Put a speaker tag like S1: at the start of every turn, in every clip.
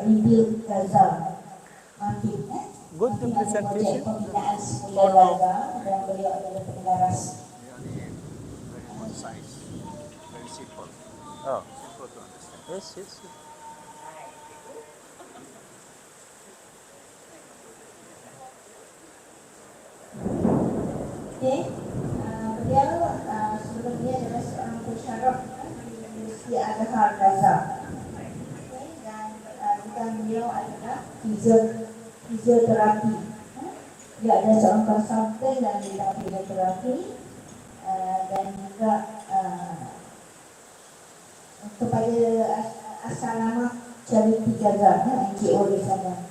S1: rebuild Gaza. MAPIM,
S2: Good
S1: MAPIM ada projek
S2: presentation.
S1: pembinaan semula Gaza dan beliau adalah penggaras.
S3: Very concise, very simple.
S2: Oh,
S3: Simple to understand.
S2: yes, yes.
S1: Okay, beliau sebelum dia adalah seorang pensyarah di Universiti Al-Azhar Gaza. Okay, dan bidang beliau adalah fisioterapi. Dia adalah seorang konsultan dalam bidang fisioterapi dan juga kepada asal nama Charity Gaza, NGO di sana.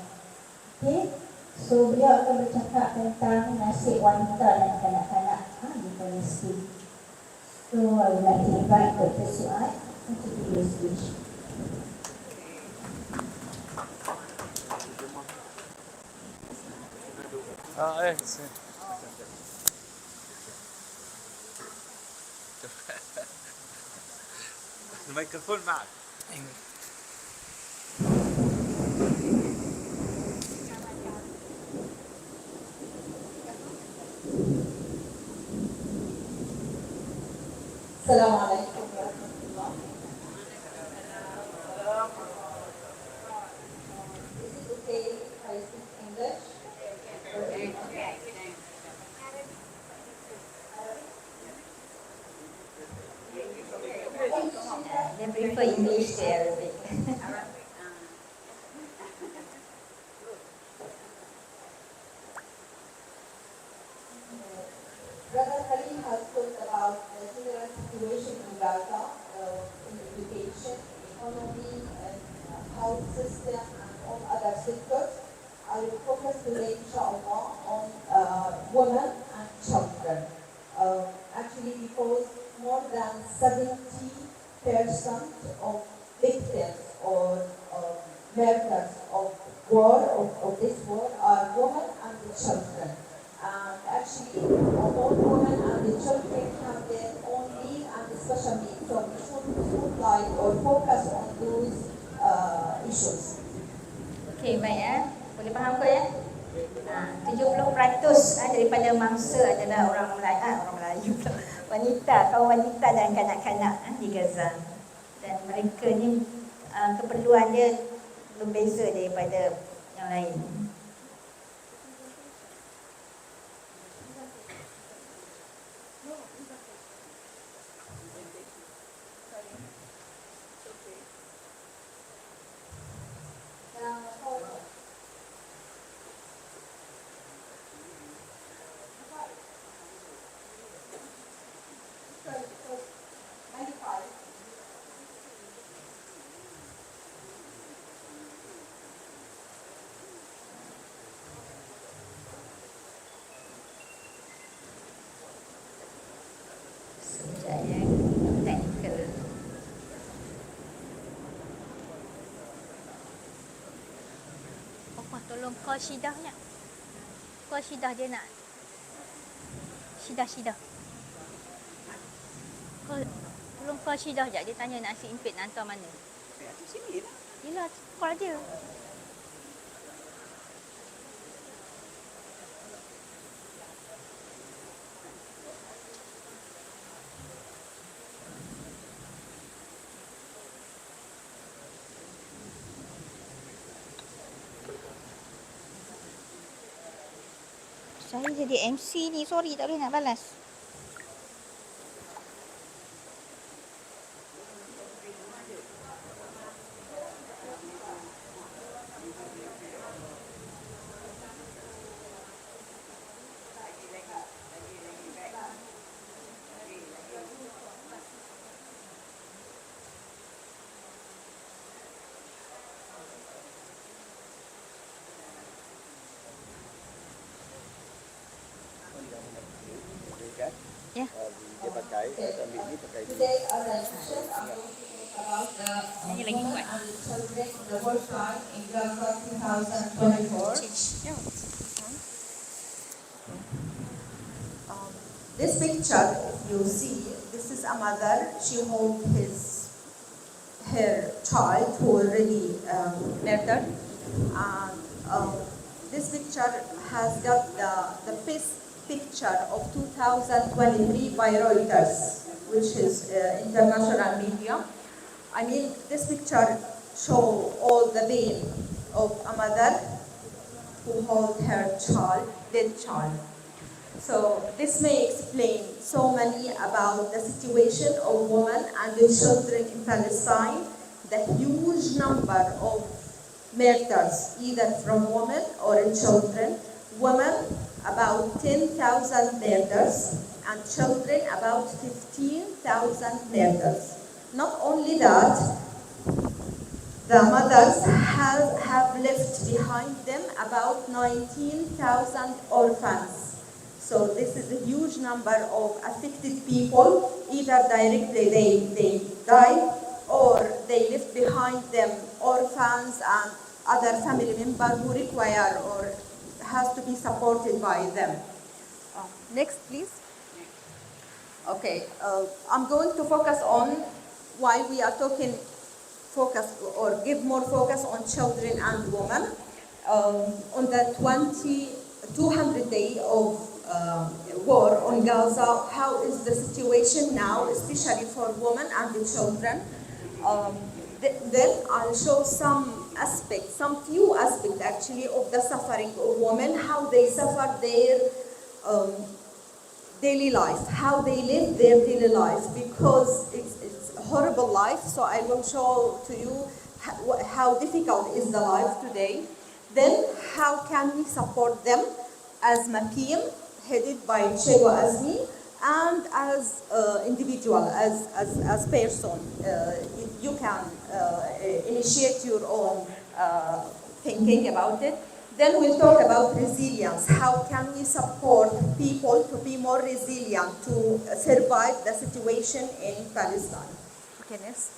S1: Okay, so beliau akan bercakap tentang nasib wanita dan kanak-kanak di Palestin. So I would like to invite Dr. Suan to give your speech.
S3: الميكروفون معك.
S1: Assalamualaikum warahmatullahi wabarakatuh. Is it okay if I speak English? They prefer English to Arabic. Brother Khalil has talked about the general situation in Gaza, in education, economy, and health system, and all other sectors. I will focus today, inshallah, on women and children. Actually, because more than 70% of victims or murders of war, of this war, are women and the children. And actually, all women and the children have their own needs and special needs. So we should spotlight or focus on those issues.
S4: Okey, baik ya. Boleh faham kot ya? 70% daripada mangsa adalah orang Melayu pula. Wanita, kaum wanita dan kanak-kanak di Gaza. Dan mereka ni keperluan dia berbeza daripada yang lain.
S5: Tolong call Syidahnya. Call Syidah, dia nak Syidah. Tolong call Syidah sekejap. Dia tanya nak si Impit nak hantar mana.
S6: Di sini lah.
S5: Yelah, call dia. Saya jadi MC ni, sorry tak boleh nak balas. Ya.
S3: Dia pakai, kita ambil ni pakai ni.
S1: Today, our lecture, I'm going to talk about the women and the children in the war time in Gaza 2024. This picture, you see, this is a mother. She holds
S2: her child who already murdered. And this picture has got the best picture of 2023 by Reuters, which is international media. I mean, this picture shows all the pain of a mother who holds her child, dead child. So this may explain so many about the situation of women and the children in Palestine, the huge number of murders, either from women or in children. Women, about 10,000 murders, and children, about 15,000 murders. Not only that, the mothers have left behind them about 19,000 orphans. So this is a huge number of affected people. Either directly they died, or they left behind them orphans and other family members who require or has to be supported by them. Next, please. Okay, I'm going to focus on why we are talking focus or give more focus on children and women. On the 200 day of war on Gaza, how is the situation now, especially for women and the children? Then I'll show some aspects, some few aspects actually of the suffering of women, how they suffer their daily life, how they live their daily life, because it's a horrible life. So I will show to you how difficult is the life today. Then how can we support them as MAPIM, headed by Chego Azmi, and as individual, as person. You can initiate your own thinking about it. Then we'll talk about resilience. How can we support people to be more resilient, to survive the situation in Palestine? Okay, next.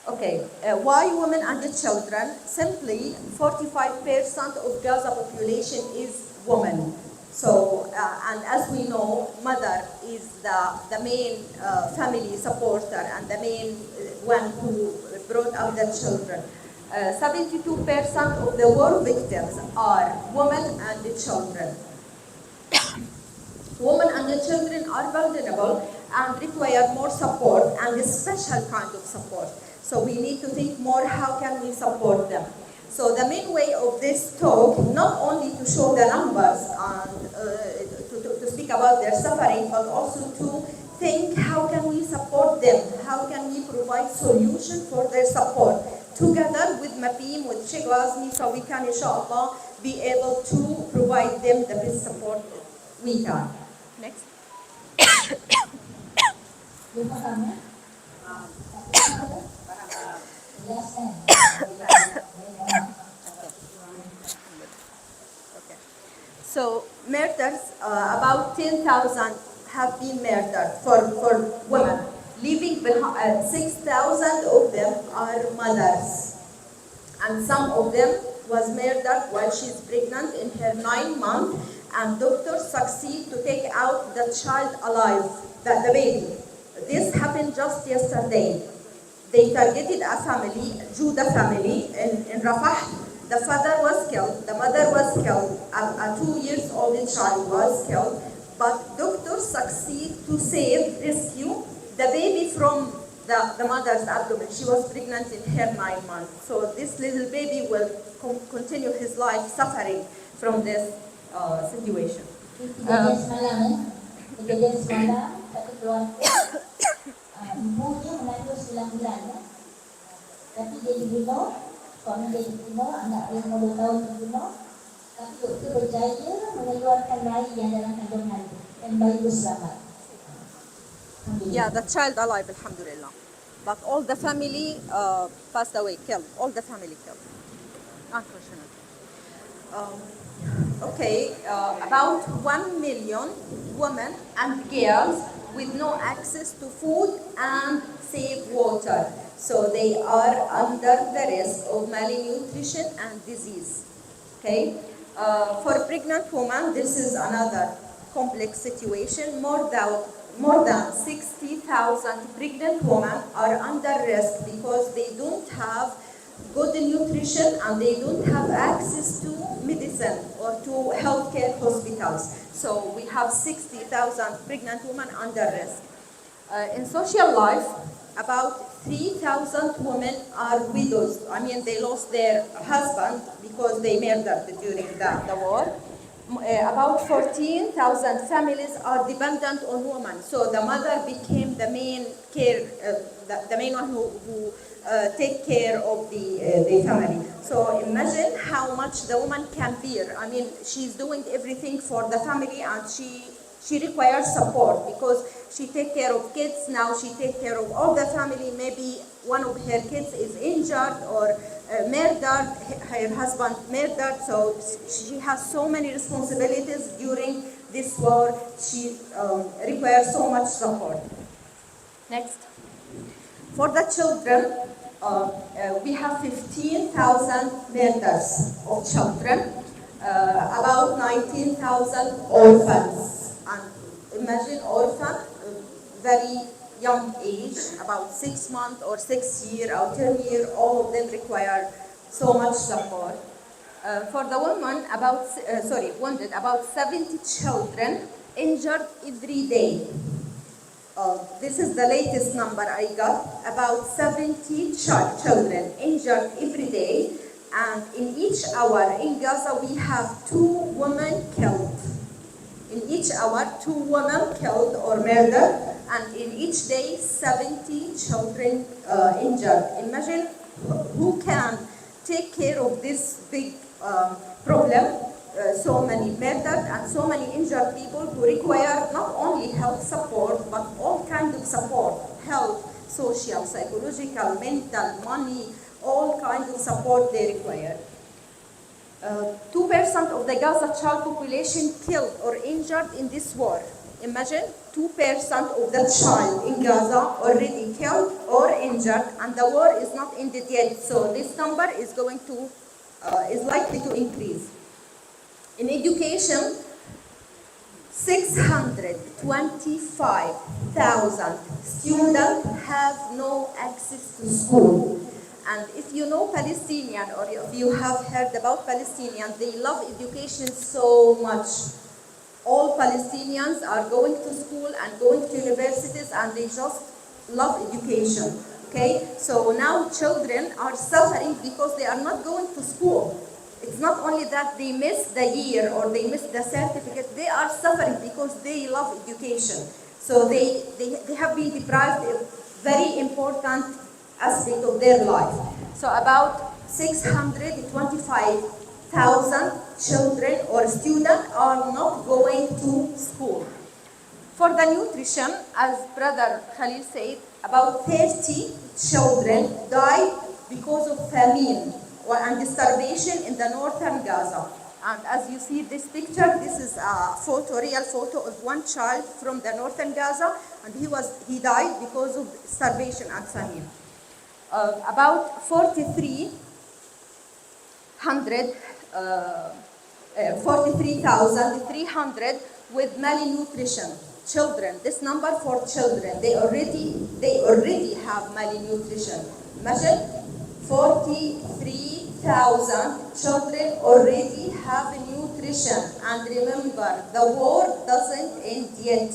S2: Okay, why women and the children? Simply, 45% of Gaza population is women. So, and as we know, mother is the main family supporter and the main one who brought up the children. 72% of the war victims are women and the children. Women and the children are vulnerable and require more support and a special kind of support. So we need to think more, how can we support them? So the main way of this talk, not only to show the numbers and to speak about their suffering, but also to think how can we support them? How can we provide solution for their support? Together with MAPIM, with Chego Azmi, so we can, inshallah, be able to provide them the best support we can. Next. So murders, about 10,000 have been murdered for women. Leaving behind 6,000 of them are mothers, and some of them was murdered while she's pregnant in her 9 months, and doctors succeed to take out the child alive, the baby. This happened just yesterday. They targeted a family, Judah family in Rafah. The father was killed, the mother was killed, a 2-year-old child was killed, but doctors succeed to rescue the baby from the mother's abdomen. She was pregnant in her 9 months. So this little baby will continue his life suffering from this situation.
S6: Kejadian semalam, satu keluarga, ibunya mengandung 9 bulan, ya. Tapi dia dibunuh, suami dia dibunuh, anak dia 50 tahun dibunuh. Tapi doktor berjaya mengeluarkan bayi yang dalam kandungan dan bayi itu selamat.
S2: Yeah, the child alive, alhamdulillah. But all the family passed away, killed. All the family killed, unfortunately. About 1 million women and girls with no access to food and safe water. So they are under the risk of malnutrition and disease. Okay? For pregnant women, this is another complex situation. More than more than 60,000 pregnant women are under risk because they don't have good nutrition and they don't have access to medicine or to healthcare hospitals. So we have 60,000 pregnant women under risk. In social life, about 3,000 women are widows. I mean, they lost their husband because they murdered during the war. About 14,000 families are dependent on women. So the mother became the main the main one who take care of the family. So imagine how much the woman can bear. I mean, she's doing everything for the family and she requires support because she take care of kids, now she take care of all the family. Maybe one of her kids is injured or murdered, her husband murdered, so she has so many responsibilities during this war. She requires so much support. Next. For the children, we have 15,000 murders of children, about 19,000 orphans. And imagine orphan, very young age, about 6 months or 6 years or 10 years, all of them require so much support. For the women, wounded, about 70 children injured every day. This is the latest number I got, about 70 children injured every day, and in each hour in Gaza we have 2 women killed. In each hour, 2 women killed or murdered, and in each day, 70 children injured. Imagine who can take care of this big problem, so many murdered and so many injured people who require not only health support, but all kinds of support, health, social, psychological, mental, money, all kinds of support they require. 2% of the Gaza child population killed or injured in this war. Imagine 2% of the child in Gaza already killed or injured, and the war is not ended yet. So this number is likely to increase. In education, 625,000 students have no access to school. And if you know Palestinian or if you have heard about Palestinians, they love education so much. All Palestinians are going to school and going to universities and they just love education. Okay? So now children are suffering because they are not going to school. It's not only that they miss the year or they miss the certificate, they are suffering because they love education. So they have been deprived of very important aspect of their life. So about 625,000 children or students are not going to school. For the nutrition, as Brother Khalil said, about 30 children died because of famine and starvation in the northern Gaza. And as you see this picture, this is a real photo of one child from the northern Gaza, and he died because of starvation and famine. About 43,300 with malnutrition. Children, this number for children, they already have malnutrition. Imagine 43,000 children already have nutrition. And remember, the war doesn't end yet.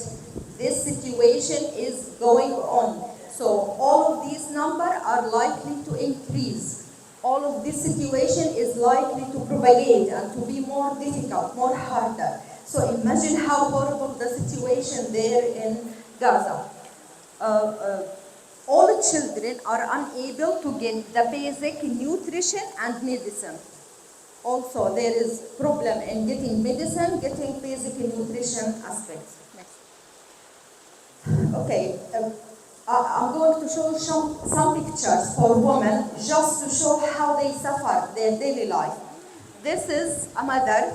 S2: This situation is going on. So all of these numbers are likely to increase. All of this situation is likely to propagate and to be more difficult, more harder. So imagine how horrible the situation there in Gaza. All children are unable to get the basic nutrition and medicine. Also, there is problem in getting medicine, getting basic nutrition aspects. Next. Okay. I'm going to show some pictures for women just to show how they suffer their daily life. This is a mother,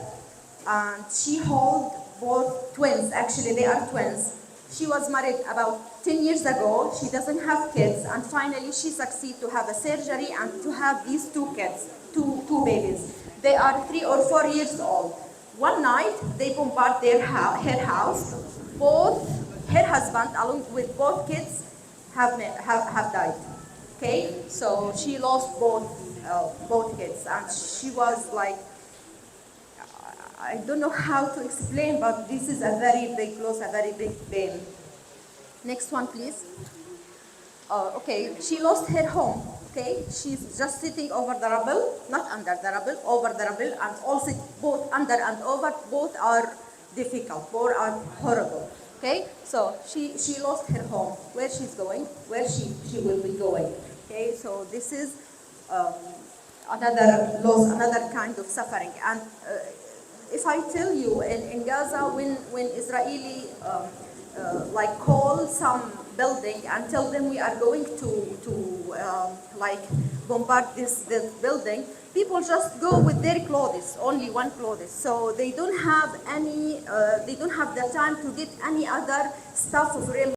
S2: and she holds both twins. Actually, they are twins. She was married about 10 years ago. She doesn't have kids, and finally she succeeded to have a surgery and to have these 2 kids, two babies. They are 3 or 4 years old. One night, they bombarded her house. Both her husband, along with both kids, have died. Okay, so she lost both kids, and she was like, I don't know how to explain, but this is a very big loss, a very big pain. Next one, please. Okay, she lost her home. Okay, she's just sitting over the rubble, not under the rubble, over the rubble, and also both under and over, both are difficult, both are horrible. Okay, so she lost her home. Where she's going, where she will be going. Okay, so this is another loss, another kind of suffering. And if I tell you in Gaza, when Israeli like call some building and tell them we are going to like bombard this building, people just go with their clothes, only one clothes. So they don't have any, they don't have the time to get any other stuff of real